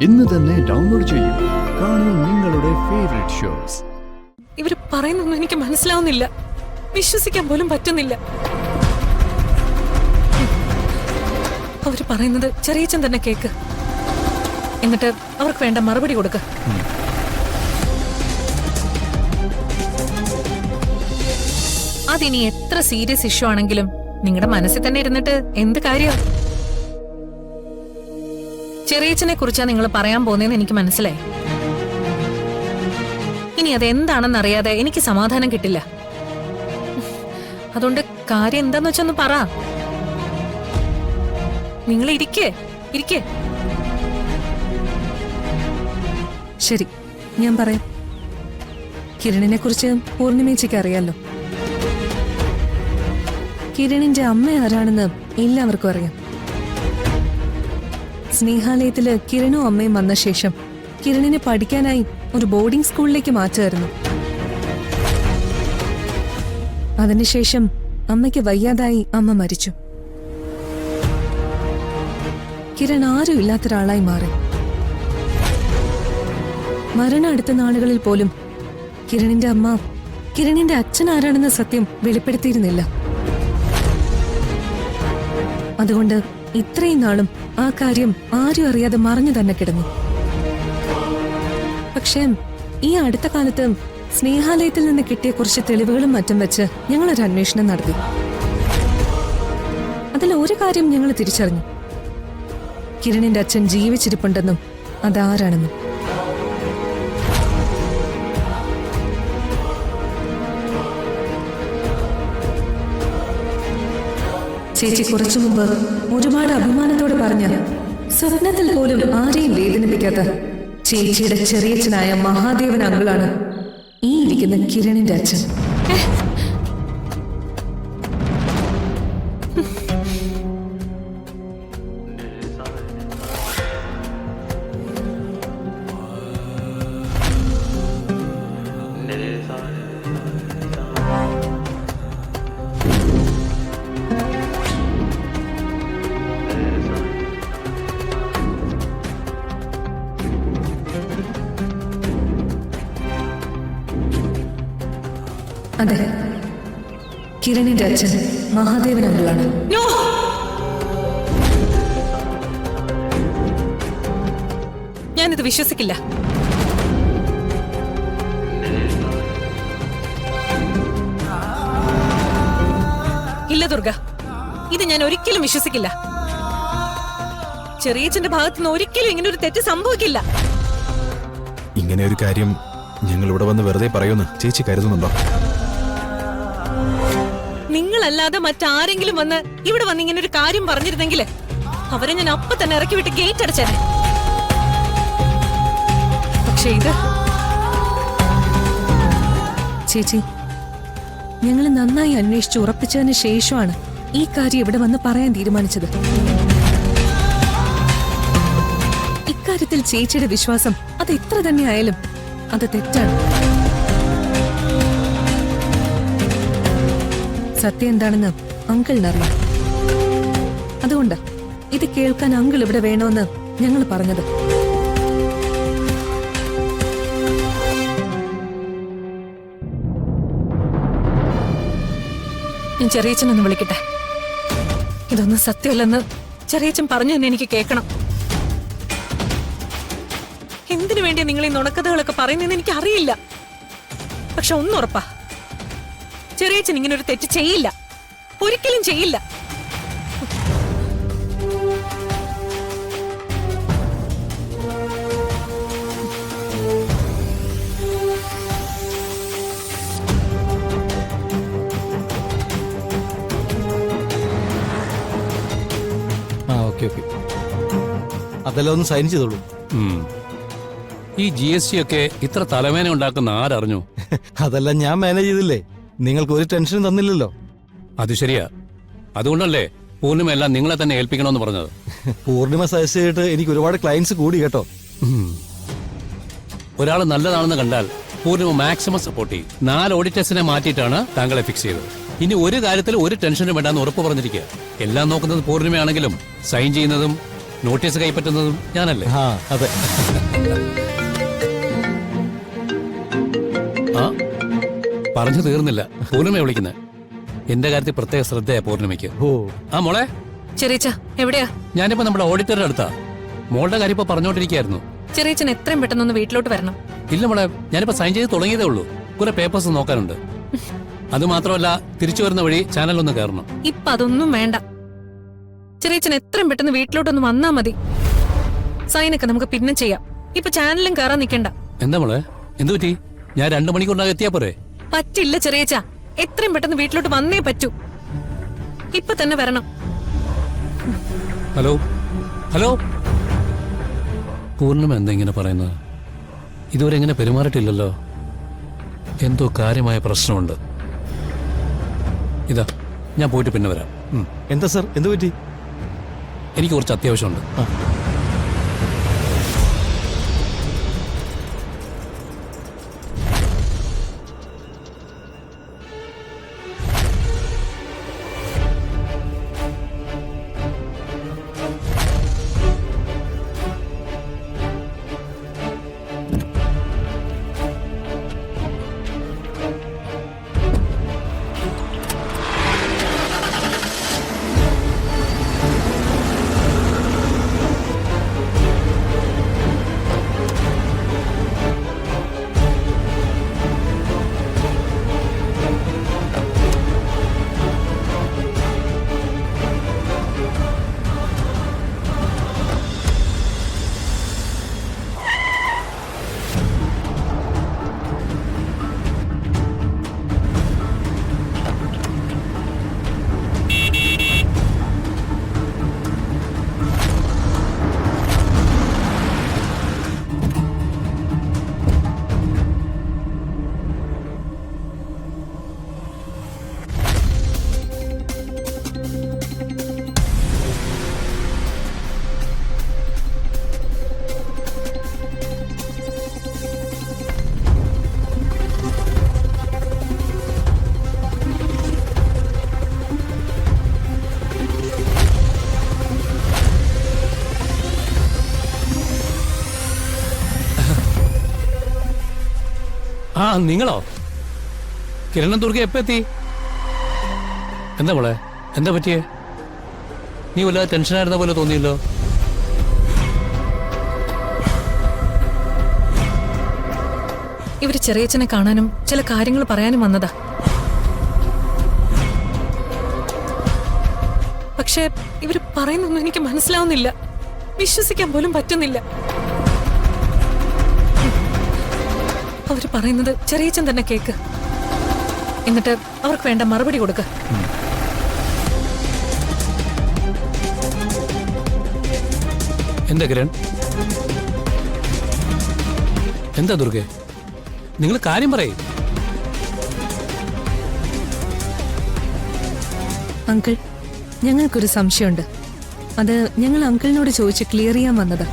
ഇന്ന് തന്നെ ഡൗൺലോഡ് ചെയ്യൂ. കാണൂ നിങ്ങളുടെ ഫേവറേറ്റ് ഷോസ്. ഇവര് പറയുന്നൊന്നും എനിക്ക് മനസ്സിലാവുന്നില്ല, വിശ്വസിക്കാൻ പോലും പറ്റുന്നില്ല. അവര് പറയുന്നത് ചെറിയച്ചൻ തന്നെ കേക്ക്, എന്നിട്ട് അവർക്ക് വേണ്ട മറുപടി കൊടുക്ക. അതിനി എത്ര സീരിയസ് ഇഷ്യൂ ആണെങ്കിലും നിങ്ങളുടെ മനസ്സിൽ തന്നെ ഇരുന്നിട്ട് എന്ത് കാര്യം? ചെറിയച്ചനെ കുറിച്ചാ നിങ്ങൾ പറയാൻ പോകുന്നതെന്ന് എനിക്ക് മനസ്സിലായി. ഇനി അതെന്താണെന്ന് അറിയാതെ എനിക്ക് സമാധാനം കിട്ടില്ല. അതുകൊണ്ട് കാര്യം എന്താന്ന് വെച്ചൊന്ന് പറ. നിങ്ങൾ ഇരിക്കേ. ശരി, ഞാൻ പറയാം. കിരണിനെ കുറിച്ച് പൂർണിമേച്ചിക്ക് അറിയാലോ. കിരണിന്റെ അമ്മ ആരാണെന്ന് എല്ലാവർക്കും അറിയാം. സ്നേഹാലയത്തില് കിരണും അമ്മയും വന്ന ശേഷം കിരണിനെ പഠിക്കാനായി ഒരു ബോർഡിംഗ് സ്കൂളിലേക്ക് മാറ്റുമായിരുന്നു. അതിനുശേഷം അമ്മയ്ക്ക് വയ്യാതായി അമ്മ മരിച്ചു. കിരൺ ആരും ഇല്ലാത്തൊരാളായി മാറി. മരണം അടുത്ത നാളുകളിൽ പോലും കിരണിന്റെ അമ്മ കിരണിന്റെ അച്ഛൻ ആരാണെന്ന സത്യം വെളിപ്പെടുത്തിയിരുന്നില്ല. അതുകൊണ്ട് ഇത്രയും നാളും ആ കാര്യം ആരും അറിയാതെ മറഞ്ഞു തന്നെ കിടന്നു. പക്ഷേ ഈ അടുത്ത കാലത്ത് സ്നേഹാലയത്തിൽ നിന്ന് കിട്ടിയ കുറച്ച് തെളിവുകളും മറ്റും വെച്ച് ഞങ്ങളൊരു അന്വേഷണം നടത്തി. അതിൽ ഒരു കാര്യം ഞങ്ങൾ തിരിച്ചറിഞ്ഞു: കിരണിന്റെ അച്ഛൻ ജീവിച്ചിരിപ്പുണ്ടെന്നും അതാരാണെന്നും. ചേച്ചി കുറച്ചു മുമ്പ് ഒരുപാട് അഭിമാനത്തോട് പറഞ്ഞ, സ്വപ്നത്തിൽ പോലും ആരെയും വേദനിപ്പിക്കാത്ത ചേച്ചിയുടെ ചെറിയച്ഛനായ മഹാദേവൻ അങ്കിളാണ് ഈ ഇരിക്കുന്ന കിരണിന്റെ അച്ഛൻ. അതെ, കിരണിന്റെ അച്ഛൻ മഹാദേവൻ അങ്കിളാണ്. ഞാനിത് വിശ്വസിക്കില്ല. ഇല്ല ദുർഗ, ഇത് ഞാൻ ഒരിക്കലും വിശ്വസിക്കില്ല. ചെറിയച്ഛന്റെ ഭാഗത്തുനിന്ന് ഒരിക്കലും ഇങ്ങനെ ഒരു തെറ്റ് സംഭവിക്കില്ല. ഇങ്ങനെ ഒരു കാര്യം ഞങ്ങൾ ഇവിടെ വന്ന് വെറുതെ പറയുമെന്ന് ചേച്ചി കരുതുന്നുണ്ടോ? നിങ്ങളല്ലാതെ മറ്റാരെങ്കിലും വന്ന് ഇവിടെ വന്ന് ഇങ്ങനെ ഒരു കാര്യം പറഞ്ഞിരുന്നെങ്കിൽ അവരെ ഞാൻ അപ്പൊ തന്നെ ഇറക്കി വിട്ട് ഗേറ്റ് അടച്ചേനെ. പക്ഷേ ഇത് ചേച്ചി, ഞങ്ങൾ നന്നായി അന്വേഷിച്ച് ഉറപ്പിച്ചതിന് ശേഷമാണ് ഈ കാര്യം ഇവിടെ വന്ന് പറയാൻ തീരുമാനിച്ചത്. ഇക്കാര്യത്തിൽ ചേച്ചിയുടെ വിശ്വാസം അത് എത്ര തന്നെ ആയാലും അത് തെറ്റാണ്. സത്യം എന്താണെന്ന് അങ്കിളിനറിയാം. അതുകൊണ്ട് ഇത് കേൾക്കാൻ അങ്കിൾ ഇവിടെ വേണമെന്ന് ഞങ്ങൾ പറഞ്ഞത്. ഞാൻ ചെറിയച്ഛനൊന്ന് വിളിക്കട്ടെ. ഇതൊന്നും സത്യമല്ലെന്ന് ചെറിയച്ഛൻ പറഞ്ഞു തന്നെ എനിക്ക് കേൾക്കണം. എന്തിനു വേണ്ടിയാ നിങ്ങൾ ഈ നുണക്കഥകളൊക്കെ പറയുന്നതെന്ന് എനിക്ക് അറിയില്ല. പക്ഷെ ഒന്നുറപ്പാ, ചെറിയച്ഛൻ ഇങ്ങനെ ഒരു തെറ്റ് ചെയ്യില്ല, ഒരിക്കലും ചെയ്യില്ല. ഓക്കെ, അതെല്ലാം ഒന്ന് സൈൻ ചെയ്തോളൂ. ഈ GST ഒക്കെ ഇത്ര തലവേന ഉണ്ടാക്കുന്ന ആരറിഞ്ഞു? അതെല്ലാം ഞാൻ മാനേജ് ചെയ്തില്ലേ, നിങ്ങൾക്ക് ഒരു ടെൻഷനും തന്നില്ലല്ലോ. അത് ശരിയാ, അതുകൊണ്ടല്ലേ പൂർണിമ എല്ലാം നിങ്ങളെ തന്നെ ഏൽപ്പിക്കണമെന്ന് പറഞ്ഞത്. പൂർണിമ സജസ്റ്റ് ചെയ്തിട്ട് എനിക്ക് ഒരുപാട് ക്ലയൻസ് കൂടി കേട്ടോ. ഒരാൾ നല്ലതാണെന്ന് കണ്ടാൽ പൂർണിമ മാക്സിമം സപ്പോർട്ട് ചെയ്യും. 4 ഓഡിറ്റേഴ്സിനെ മാറ്റിയിട്ടാണ് താങ്കളെ ഫിക്സ് ചെയ്തത്. ഇനി ഒരു കാര്യത്തിൽ ഒരു ടെൻഷനും വേണ്ടാന്ന് ഉറപ്പ് പറഞ്ഞിരിക്കുക. എല്ലാം നോക്കുന്നത് പൂർണിമയാണെങ്കിലും സൈൻ ചെയ്യുന്നതും നോട്ടീസ് കൈപ്പറ്റുന്നതും ഞാനല്ലേ? ആ അതെ. ആ പറഞ്ഞു തീർന്നില്ല. പൂർണിമയെ വിളിക്കുന്നത്. എന്റെ കാര്യത്തിൽ പ്രത്യേക ശ്രദ്ധയാ പൂർണിമയ്ക്ക്. ഓ ആ മോളെ, ചെറിയച്ച എവിടെയാ? ഞാനിപ്പോ നമ്മുടെ ഓഡിറ്ററുടെ അടുത്താ. മോളുടെ കാര്യം ഇപ്പൊ പറഞ്ഞോണ്ടിരിക്കായിരുന്നു. ചെറിയച്ചൻ എത്രയും പെട്ടെന്നൊന്ന് വീട്ടിലോട്ട് വരണം. ഇല്ല മോളെ, ഞാനിപ്പോ സൈൻ ചെയ്ത് തുടങ്ങിയതേ ഉള്ളൂ. കുറെ പേപ്പേഴ്സ് നോക്കാനുണ്ട്. അത് മാത്രമല്ല, തിരിച്ചു വരുന്ന വഴി ചാനലൊന്ന് കയറണം. ഇപ്പൊ അതൊന്നും വേണ്ട. ചെറിയച്ചൻ എത്രയും പെട്ടെന്ന് വീട്ടിലോട്ടൊന്ന് വന്നാ മതി. സൈനൊക്കെ നമുക്ക് പിന്നെ ചെയ്യാം. ഇപ്പൊ ചാനലും കയറാൻ നിൽക്കണ്ട. എന്താ മോളെ, എന്തു പറ്റി? ഞാൻ 2 മണിക്കൂറിനകം എത്തിയാ പോരെ? പറ്റില്ല ചെറിയച്ച, എത്രയും പെട്ടെന്ന് വീട്ടിലോട്ട് വന്നേ പറ്റൂ. ഇപ്പൊ തന്നെ വരണം. ഹലോ ഹലോ, പൂർണ്ണിമ എന്താ ഇങ്ങനെ പറയുന്നത്? ഇതുവരെ ഇങ്ങനെ പെരുമാറിയിട്ടില്ലല്ലോ. എന്തോ കാര്യമായ പ്രശ്നമുണ്ട്. ഇതാ, ഞാൻ പോയിട്ട് പിന്നെ വരാം. എന്താ സർ, എന്തു പറ്റി? എനിക്ക് കുറച്ച് അത്യാവശ്യമുണ്ട്. ആ, നിങ്ങളോ? കിരണൻ ദുർഗ എപ്പോ എത്തി? എന്താ മോളെ, എന്താ പറ്റിയേ? നീ വല്ലാതെ ടെൻഷനായിരുന്ന പോലെ തോന്നിയല്ലോ. ഇവര് ചെറിയച്ചനെ കാണാനും ചില കാര്യങ്ങൾ പറയാനും വന്നതാ. പക്ഷെ ഇവര് പറയുന്നൊന്നും എനിക്ക് മനസ്സിലാവുന്നില്ല. വിശ്വസിക്കാൻ പോലും പറ്റുന്നില്ല. അവര് പറയുന്നത് ചെറിയച്ചൻ തന്നെ കേക്ക്. എന്നിട്ട് അവർക്ക് വേണ്ട മറുപടി കൊടുക്ക. എന്താ കിരൺ, എന്താ ദുർഗെ, നിങ്ങൾ കാര്യം പറയേ. അങ്കിൾ, ഞങ്ങൾക്കൊരു സംശയമുണ്ട്. അത് ഞങ്ങൾ അങ്കിളിനോട് ചോദിച്ച് ക്ലിയർ ചെയ്യാൻ വന്നതാ.